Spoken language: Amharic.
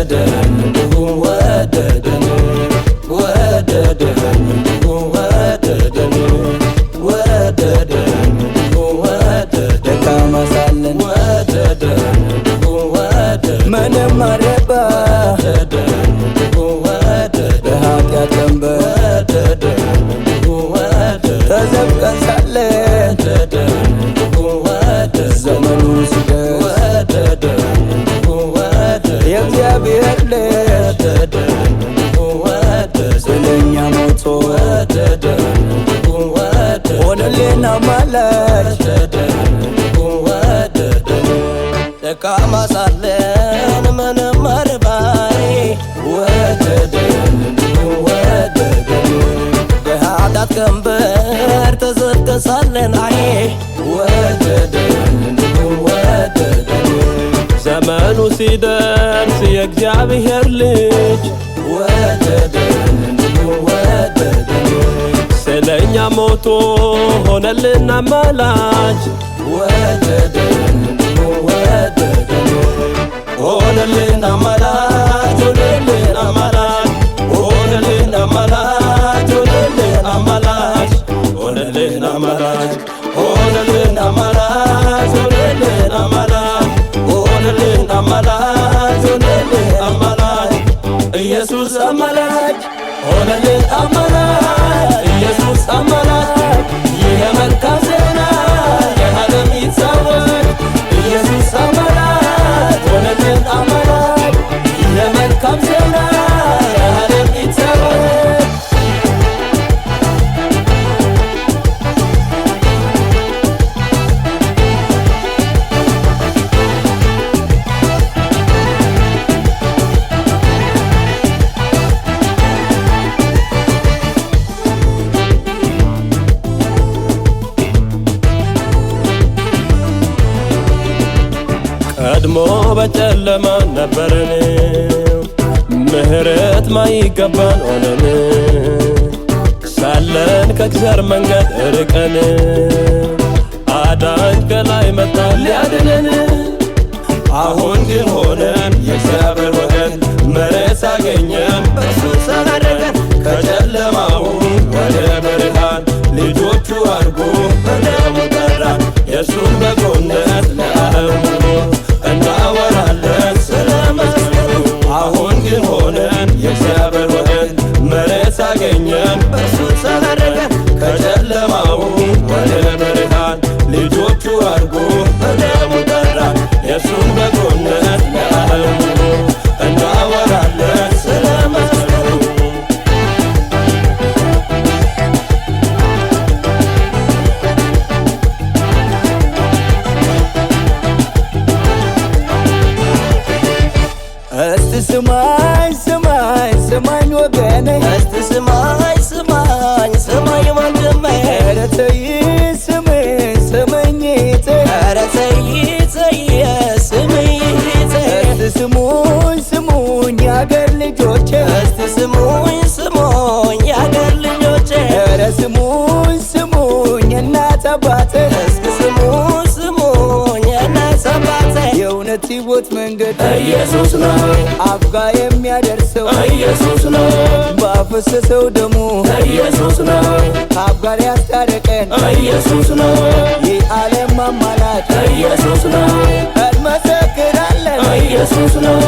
ወደደን ወደደን ወደደን ወደደን ወደደን ወደደን ደካማ ሳለን ወደደን ወደደን ምንም አረባ ወደደን ወደደን በኃጢአት ቀንበር ወደደን ወደደን ተዘፍቀን ሳለን ወደደን ወደደን ዘመኑ ሲደርስ ወደደን ወደደን የእግዚአብሔር ልጅ ወደደን ወደደን ስለኛ ሞቶ ወደደን ወደደን ሆነልን አማላጅ ወደደን ወደደን ደካማ ሳለን ምንም አርባይ ወደደን ወደደን በኃጢአት ቀንበር ተዘፍቀን ሳለን አይ ወደደን ወደደን ዘመኑ ሲደርስ የእግዚአብሔር ልጅ ወደደን ወደደን ስለኛ ሞቶ ሆነልን አማላጅ ወደደን ወደደን ሆነልን አማላጅ ሆነልን አማላጅ ሆነልን አማላጅ ሆነልን አማላጅ ሆነልን አማላጅ ሆነልን አማላጅ ሆነልን አማላጅ ሆነልን አማላጅ ሆነልን አማላጅ ኢየሱስ አማላጅ ሆነልን አማላጅ ኢየሱስ አማላጅ ይህ መልካም ዜና የዓለም ይታወቅ ኢየሱስ አማላጅ ሆነልን አማላጅ ይህ መልካም ዜና የዓለም ይታወቅ ቀድሞ በጨለማ ነበርን ምህረት ማይገባን ሆነን ሳለን ከእግዚአብሔር መንገድ ርቀን አዳኝ ከላይ መጣ ሊያድነን አሁን ግን ሆነን የእግዚአብሔር ወገን ምህረት አገኘን በእርሱ ተመረቀን ከጨለማው ወደ ብርሃን ልጆቹ አድርጎ በደሙ ጠራን የእርሱን በጎነት ለዓለም ሁሉ እናወራለን ስለ መስቀሉ አሁን ግን ሆነን የእግዚአብሔር ወገን ምህረት አገኘን በእርሱ ተመረቀን ከጨለማው ወደ ብርሃን ልጆቹ አድርጎ በደሙ ጠራን የእርሱን በጎነት ለዓለም ሁሉ እናወራለን ስለ መስቀሉ እስቲ ስማኝ ስማኝ ስማኝ ወገኔ እስቲ ስማኝ ስማኝ ስማኝ ወንድሜ ኧረ ተይ ስሜን ስመኝቴ ኧረ ተይ ተይ ስመኝቴ እስቲ ስሙኝ ስሙኝ የአገር ልጆቼ እስቲ ስሙኝ ስሙኝ የአገር ልጆቼ ኧረ ስሙኝ ስሙኝ እናት አባቴ እስቲ ስሙኝ ስሙኝ እናት አባቴ የእውነት ሕይወት መንገድ ኢየሱስ ነው አፍጋ የሚያደርሰው ኢየሱስ ነው ባፈሰሰው ደሙ ኢየሱስ ነው ከአብ ጋር ያስታረቀን ኢየሱስ ነው የዓለም አማላጅ ኢየሱስ ነው እንመሰክራለን ኢየሱስ ነው